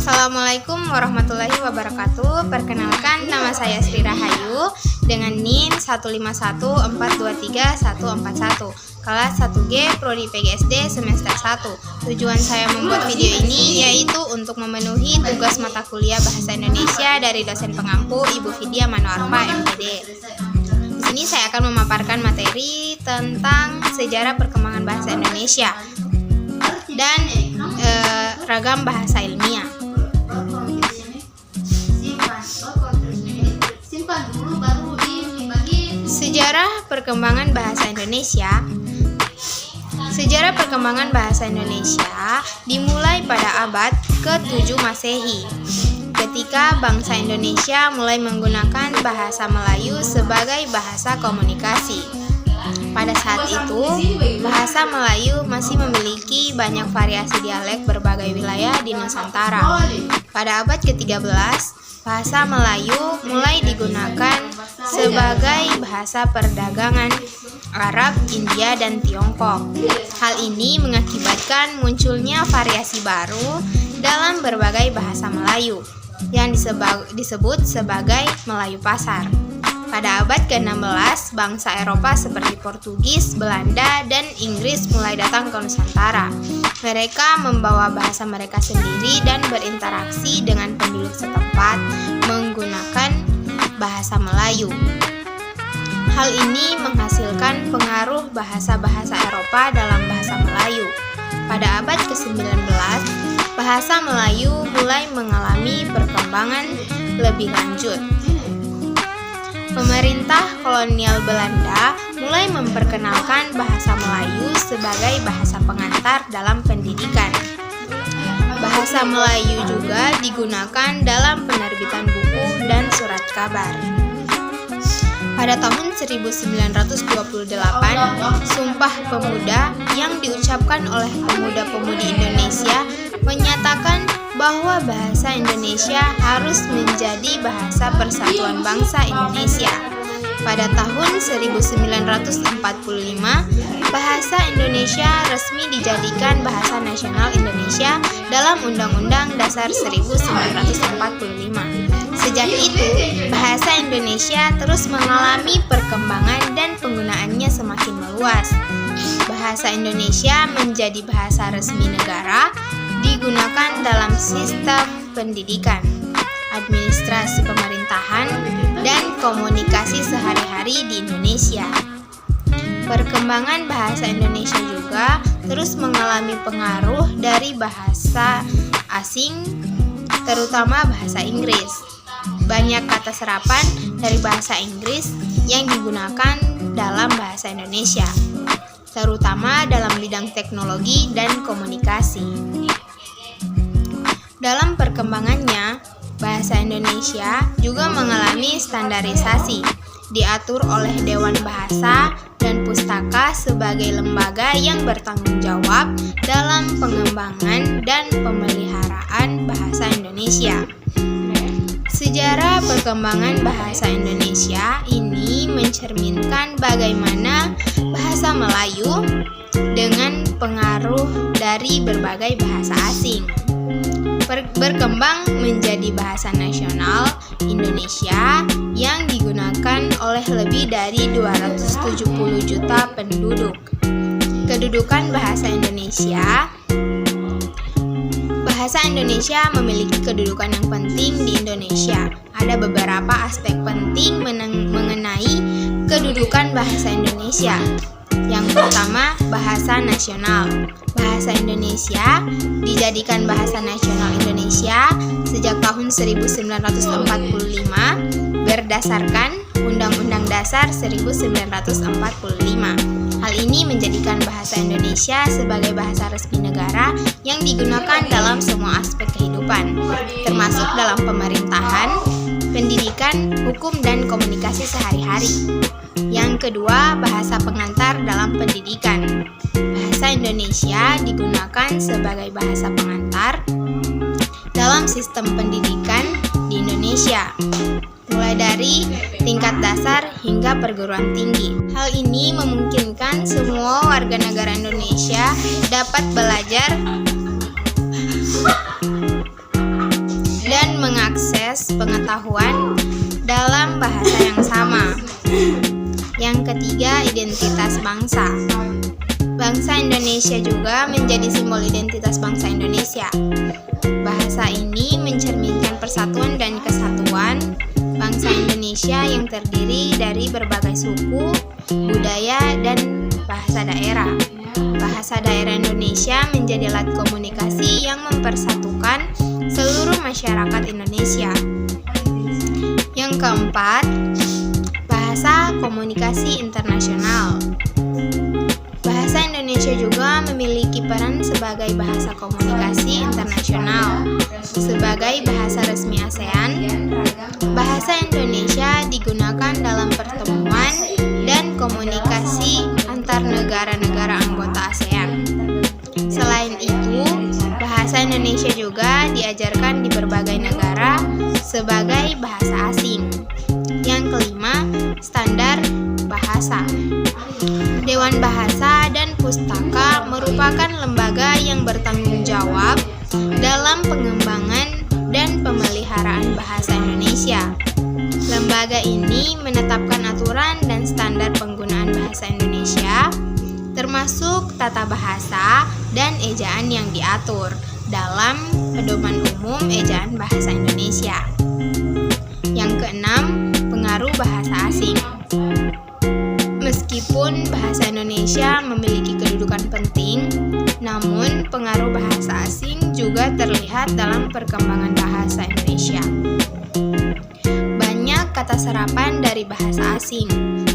Assalamualaikum warahmatullahi wabarakatuh. Perkenalkan, nama saya Sri Rahayu dengan NIM 151423141, kelas 1G Prodi PGSD semester 1. Tujuan saya membuat video ini yaitu untuk memenuhi tugas mata kuliah Bahasa Indonesia dari dosen pengampu Ibu Vidya Manoarfa MPD. Di sini saya akan memaparkan materi tentang sejarah perkembangan bahasa Indonesia dan ragam bahasa ilmiah. Sejarah perkembangan bahasa Indonesia. Sejarah perkembangan bahasa Indonesia dimulai pada abad ke-7 Masehi, ketika bangsa Indonesia mulai menggunakan bahasa Melayu sebagai bahasa komunikasi. Pada saat itu, bahasa Melayu masih memiliki banyak variasi dialek berbagai wilayah di Nusantara. Pada abad ke-13, bahasa Melayu mulai digunakan sebagai bahasa perdagangan Arab, India, dan Tiongkok. Hal ini mengakibatkan munculnya variasi baru dalam berbagai bahasa Melayu yang disebut sebagai Melayu Pasar. Pada abad ke-16, bangsa Eropa seperti Portugis, Belanda, dan Inggris mulai datang ke Nusantara. Mereka membawa bahasa mereka sendiri dan berinteraksi dengan penduduk setempat menggunakan bahasa Melayu. Hal ini menghasilkan pengaruh bahasa-bahasa Eropa dalam bahasa Melayu. Pada abad ke-19, bahasa Melayu mulai mengalami perkembangan lebih lanjut. Pemerintah kolonial Belanda mulai memperkenalkan bahasa Melayu sebagai bahasa pengantar dalam pendidikan. Bahasa Melayu juga digunakan dalam penerbitan buku dan surat kabar. Pada tahun 1928, Sumpah Pemuda yang diucapkan oleh pemuda-pemudi Indonesia menyatakan bahwa bahasa Indonesia harus menjadi bahasa persatuan bangsa Indonesia. Pada tahun 1945, bahasa Indonesia resmi dijadikan bahasa nasional Indonesia dalam Undang-Undang Dasar 1945. Sejak itu, bahasa Indonesia terus mengalami perkembangan dan penggunaannya semakin meluas. Bahasa Indonesia menjadi bahasa resmi negara, digunakan dalam sistem pendidikan, administrasi pemerintahan, dan komunikasi sehari-hari di Indonesia. Perkembangan bahasa Indonesia juga terus mengalami pengaruh dari bahasa asing, terutama bahasa Inggris. Banyak kata serapan dari bahasa Inggris yang digunakan dalam bahasa Indonesia, terutama dalam bidang teknologi dan komunikasi. Dalam perkembangannya, bahasa Indonesia juga mengalami standarisasi, diatur oleh Dewan Bahasa dan Pustaka sebagai lembaga yang bertanggung jawab dalam pengembangan dan pemeliharaan bahasa Indonesia. Sejarah perkembangan bahasa Indonesia ini mencerminkan bagaimana bahasa Melayu dengan pengaruh dari berbagai bahasa asing berkembang menjadi bahasa nasional Indonesia yang digunakan oleh lebih dari 270 juta penduduk. Kedudukan bahasa Indonesia. Bahasa Indonesia memiliki kedudukan yang penting di Indonesia. Ada beberapa aspek penting mengenai kedudukan bahasa Indonesia. Yang pertama, bahasa nasional. Bahasa Indonesia dijadikan bahasa nasional Indonesia sejak tahun 1945 berdasarkan Undang-Undang Dasar 1945. Hal ini menjadikan bahasa Indonesia sebagai bahasa resmi negara yang digunakan dalam semua aspek kehidupan, termasuk dalam pemerintahan, pendidikan, hukum, dan komunikasi sehari-hari. Yang kedua, bahasa pengantar dalam pendidikan. Bahasa Indonesia digunakan sebagai bahasa pengantar dalam sistem pendidikan di Indonesia, mulai dari tingkat dasar hingga perguruan tinggi. Hal ini memungkinkan semua warga negara Indonesia dapat belajar pengetahuan dalam bahasa yang sama. Yang ketiga, identitas bangsa. Bangsa Indonesia juga menjadi simbol identitas bangsa Indonesia. Bahasa ini mencerminkan persatuan dan kesatuan bangsa Indonesia yang terdiri dari berbagai suku, budaya, dan bahasa daerah. Bahasa daerah Indonesia menjadi alat komunikasi yang mempersatukan seluruh masyarakat Indonesia. Yang keempat, bahasa komunikasi internasional. Bahasa Indonesia juga memiliki peran sebagai bahasa komunikasi internasional. Sebagai bahasa resmi ASEAN, bahasa Indonesia digunakan dalam pertemuan dan komunikasi antar negara-negara anggota ASEAN. Selain itu, bahasa Indonesia juga diajarkan di berbagai negara sebagai bahasa asing. Yang kelima, standar bahasa. Dewan Bahasa dan Pustaka merupakan lembaga yang bertanggung jawab dalam pengembangan dan pemeliharaan bahasa Indonesia. Lembaga ini menetapkan aturan dan standar penggunaan bahasa Indonesia, termasuk tata bahasa dan ejaan yang diatur dalam Pedoman Umum Ejaan Bahasa Indonesia. Yang keenam, pengaruh bahasa asing. Meskipun bahasa Indonesia memiliki kedudukan penting, namun pengaruh bahasa asing juga terlihat dalam perkembangan bahasa Indonesia. Banyak kata serapan dari bahasa asing,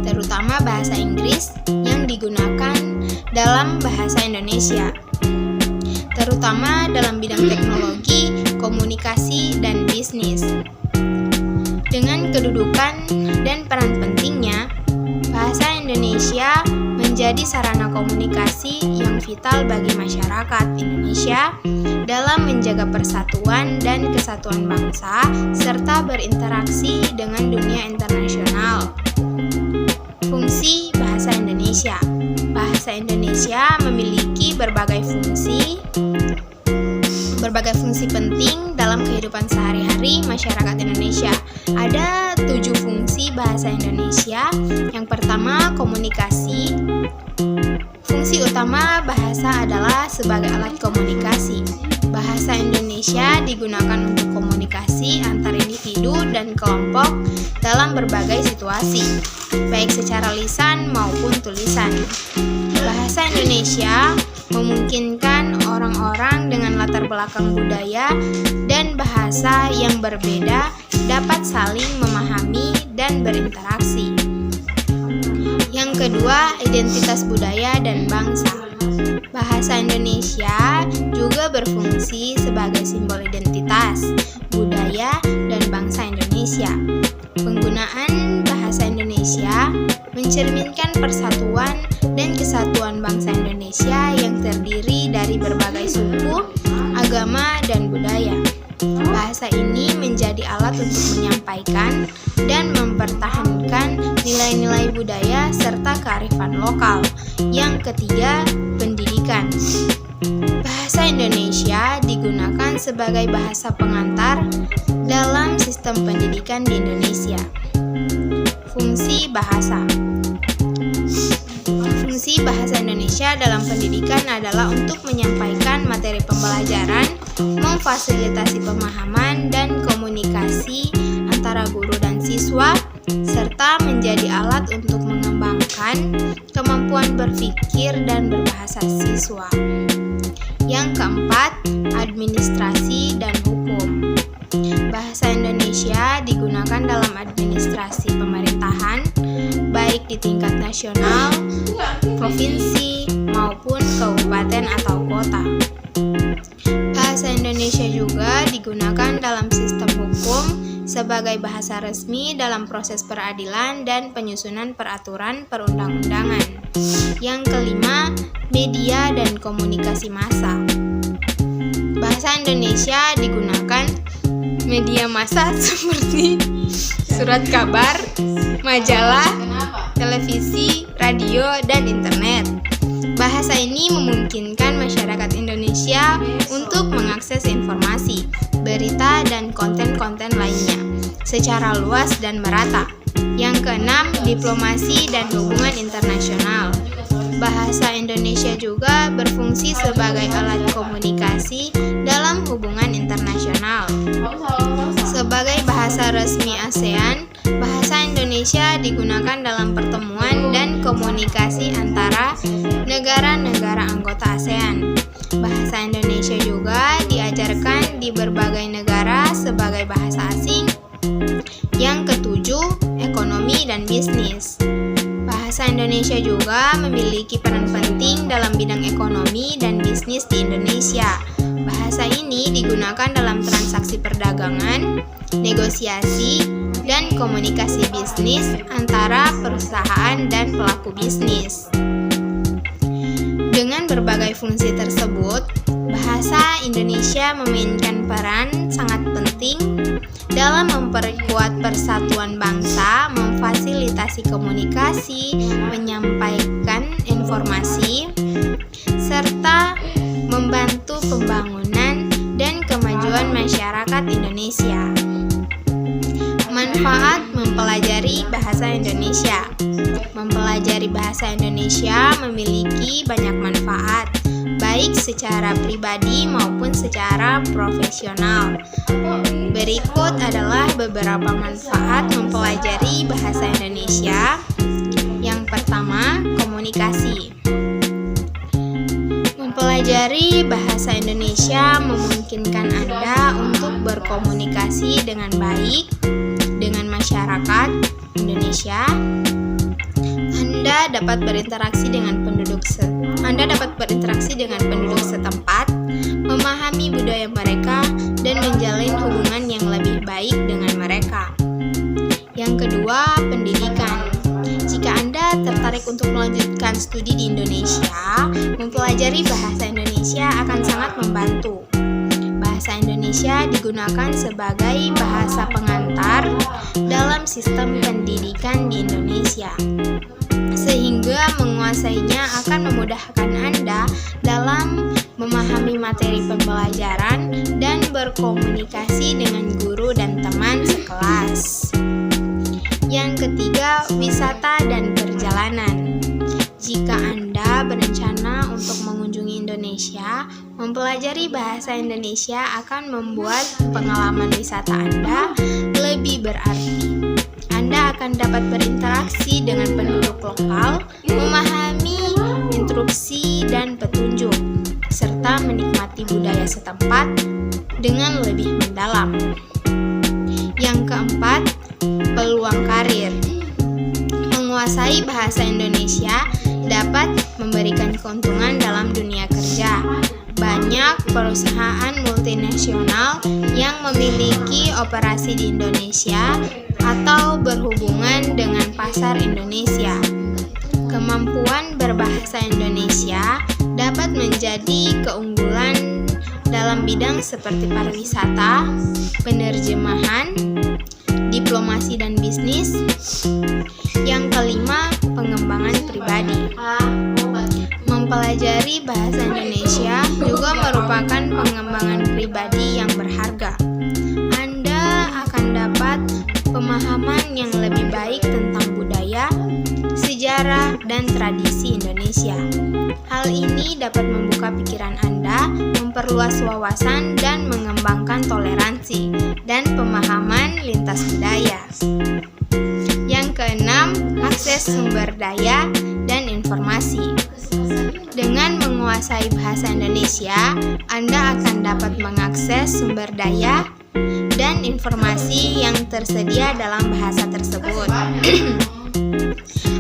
terutama bahasa Inggris yang digunakan dalam bahasa Indonesia, terutama dalam bidang teknologi, komunikasi, dan bisnis. Dengan kedudukan dan peran pentingnya, bahasa Indonesia menjadi sarana komunikasi yang vital bagi masyarakat Indonesia dalam menjaga persatuan dan kesatuan bangsa serta berinteraksi dengan dunia internasional. Fungsi bahasa Indonesia. Bahasa Indonesia memiliki berbagai fungsi penting dalam kehidupan sehari-hari masyarakat Indonesia. Ada 7 fungsi bahasa Indonesia. Yang pertama, komunikasi. Fungsi utama bahasa adalah sebagai alat komunikasi. Bahasa Indonesia digunakan untuk komunikasi antar individu dan kelompok dalam berbagai situasi, baik secara lisan maupun tulisan. Bahasa Indonesia memungkinkan orang-orang dengan latar belakang budaya dan bahasa yang berbeda dapat saling memahami dan berinteraksi. Yang kedua, identitas budaya dan bangsa. Bahasa Indonesia juga berfungsi sebagai simbol identitas, budaya, dan bangsa Indonesia. Penggunaan bahasa Indonesia mencerminkan persatuan dan kesatuan bangsa Indonesia yang terdiri dari berbagai suku, agama, dan budaya. Bahasa ini menjadi alat untuk menyampaikan dan mempertahankan nilai-nilai budaya serta kearifan lokal. Yang ketiga, pendidikan. Bahasa Indonesia digunakan sebagai bahasa pengantar dalam sistem pendidikan di Indonesia. Fungsi bahasa. Fungsi bahasa Indonesia dalam pendidikan adalah untuk menyampaikan materi pembelajaran, memfasilitasi pemahaman dan komunikasi antara guru dan siswa, serta menjadi alat untuk mengembangkan kemampuan berpikir dan berbahasa siswa. Yang keempat, administrasi dan hukum. Bahasa Indonesia digunakan dalam administrasi pemerintahan, baik di tingkat nasional, provinsi, maupun kabupaten atau kota. Bahasa Indonesia juga digunakan dalam sistem hukum sebagai bahasa resmi dalam proses peradilan dan penyusunan peraturan perundang-undangan. Yang kelima, media dan komunikasi massa. Bahasa Indonesia digunakan media massa seperti surat kabar, majalah, televisi, radio, dan internet. Bahasa ini memungkinkan masyarakat Indonesia untuk mengakses informasi, berita, dan konten-konten lainnya. secara luas dan merata. Yang keenam, diplomasi dan hubungan internasional. Bahasa Indonesia juga berfungsi sebagai alat komunikasi dalam hubungan internasional. Sebagai bahasa resmi ASEAN, bahasa Indonesia digunakan dalam pertemuan dan komunikasi antara negara-negara anggota ASEAN. Bahasa Indonesia juga diajarkan di berbagai negara sebagai bahasa asing. Yang ketujuh, ekonomi dan bisnis. Bahasa Indonesia juga memiliki peran penting dalam bidang ekonomi dan bisnis di Indonesia. Bahasa ini digunakan dalam transaksi perdagangan, negosiasi, dan komunikasi bisnis antara perusahaan dan pelaku bisnis. Dengan berbagai fungsi tersebut, bahasa Indonesia memainkan peran sangat penting dalam memperkuat persatuan bangsa, memfasilitasi komunikasi, menyampaikan informasi, serta membantu pembangunan dan kemajuan masyarakat Indonesia. Manfaat mempelajari bahasa Indonesia. Mempelajari bahasa Indonesia memiliki banyak manfaat, baik secara pribadi maupun secara profesional. Berikut adalah beberapa manfaat mempelajari bahasa Indonesia. Yang pertama, komunikasi. Mempelajari bahasa Indonesia memungkinkan Anda untuk berkomunikasi dengan baik dengan masyarakat Indonesia. Anda dapat berinteraksi dengan penduduk setempat, memahami budaya mereka, dan menjalin hubungan yang lebih baik dengan mereka. Yang kedua, pendidikan. Jika Anda tertarik untuk melanjutkan studi di Indonesia, mempelajari bahasa Indonesia akan sangat membantu. Bahasa Indonesia digunakan sebagai bahasa pengantar dalam sistem pendidikan di Indonesia, sehingga menguasainya akan memudahkan Anda dalam memahami materi pembelajaran dan berkomunikasi dengan guru dan teman sekelas. Yang ketiga, wisata dan perjalanan. Jika Anda berencana untuk mengunjungi Indonesia, mempelajari bahasa Indonesia akan membuat pengalaman wisata Anda lebih berarti. Anda akan dapat berinteraksi dengan penduduk lokal, memahami instruksi dan petunjuk, serta menikmati budaya setempat dengan lebih mendalam. Yang keempat, peluang karir. Menguasai bahasa Indonesia dapat memberikan keuntungan dalam dunia kerja. Banyak perusahaan multinasional yang memiliki operasi di Indonesia atau berhubungan dengan pasar Indonesia. Kemampuan berbahasa Indonesia dapat menjadi keunggulan dalam bidang seperti pariwisata, penerjemahan, diplomasi dan bisnis. Yang kelima, pengembangan pribadi. Mempelajari bahasa Indonesia juga merupakan pengembangan pribadi yang berharga. Anda akan dapat pemahaman yang lebih baik tentang budaya, sejarah, dan tradisi Indonesia. Hal ini dapat membuka pikiran Anda, memperluas wawasan, dan mengembangkan toleransi dan pemahaman lintas budaya. Yang keenam, akses sumber daya dan informasi. Dengan menguasai bahasa Indonesia, Anda akan dapat mengakses sumber daya dan informasi yang tersedia dalam bahasa tersebut.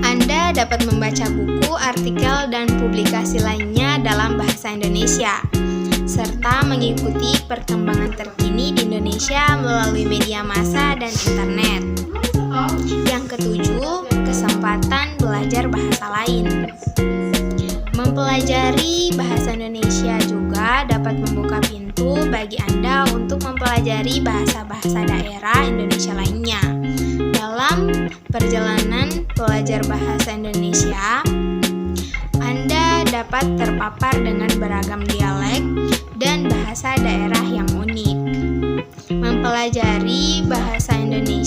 Anda dapat membaca buku, artikel, dan publikasi lainnya dalam bahasa Indonesia, serta mengikuti perkembangan terkini di Indonesia melalui media massa dan internet. Yang ketujuh, kesempatan belajar bahasa lain. Mempelajari bahasa Indonesia juga dapat membuka pintu bagi Anda untuk mempelajari bahasa-bahasa daerah Indonesia lainnya. Dalam perjalanan belajar bahasa Indonesia, Anda dapat terpapar dengan beragam dialek dan bahasa daerah yang unik. Mempelajari bahasa Indonesia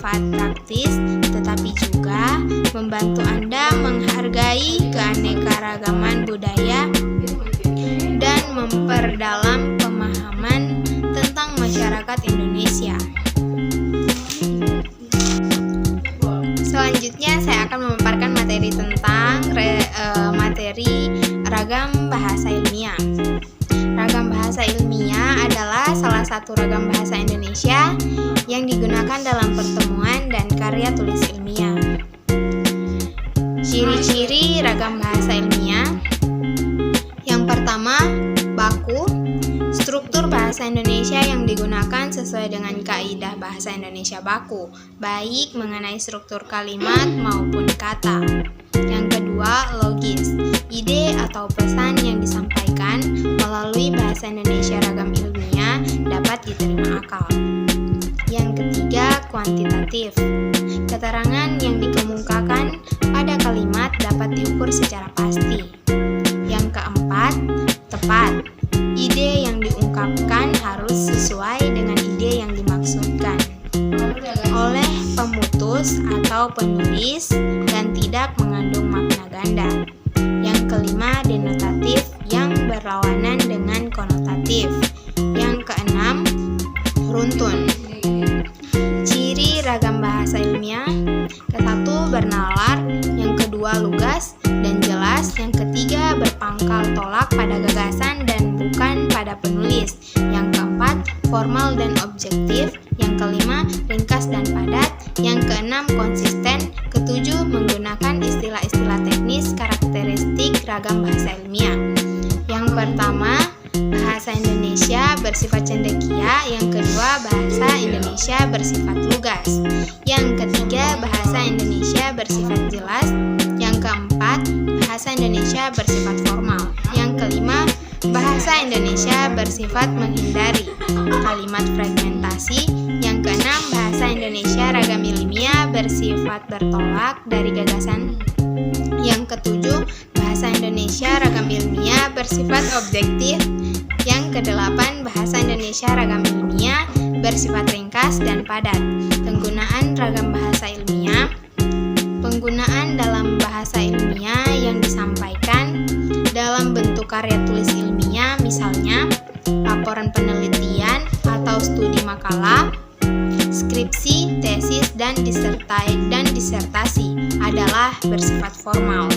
bermanfaat praktis, tetapi juga membantu Anda menghargai keanekaragaman budaya dan memperdalam pemahaman tentang masyarakat Indonesia. Selanjutnya saya akan memaparkan materi tentang materi ragam bahasa ilmiah. Ragam bahasa ilmiah adalah salah satu ragam bahasa Indonesia yang digunakan dalam pertemuan dan karya tulis ilmiah. Ciri-ciri ragam bahasa ilmiah. Yang pertama, baku. Struktur bahasa Indonesia yang digunakan sesuai dengan kaidah bahasa Indonesia baku, baik mengenai struktur kalimat maupun kata. Yang kedua, logis. Ide atau pesan yang disampaikan melalui bahasa Indonesia ragam ilmiah dapat diterima akal. Yang ketiga, kuantitatif. Keterangan yang dikemukakan pada kalimat dapat diukur secara pasti. Yang keempat, tepat. Ide yang diungkapkan harus sesuai dengan ide yang dimaksudkan oleh pemutus atau penulis dan tidak mengandung makna ganda. Yang kelima, denotatif yang berlawanan dengan konotatif. Yang keenam, runtun. Ciri ragam bahasa ilmiah. Kesatu, bernalar. Yang kedua, lugas dan jelas. Yang ketiga, berpangkal tolak pada gagasan dan bukan pada penulis. Yang keempat, formal dan objektif. Yang kelima, ringkas dan padat. Yang keenam, konsisten. Ketujuh, menggunakan istilah-istilah teknis karakteristik ragam bahasa ilmiah. Yang pertama, bahasa Indonesia bersifat cendekia. Yang kedua, bahasa Indonesia bersifat lugas. Yang ketiga, bahasa Indonesia bersifat jelas. Yang keempat, bahasa Indonesia bersifat formal. Yang kelima, bahasa Indonesia bersifat menghindari kalimat fragmentasi. Yang keenam, bahasa Indonesia ragam ilmiah bersifat bertolak dari gagasan. Yang ketujuh, bahasa Indonesia ragam ilmiah bersifat objektif. Yang kedelapan, bahasa Indonesia ragam ilmiah bersifat ringkas dan padat. Penggunaan ragam bahasa ilmiah. Penggunaan dalam bahasa ilmiah yang disampaikan dalam bentuk karya tulis ilmiah, misalnya laporan penelitian atau studi makalah, skripsi, tesis, dan disertasi adalah bersifat formal.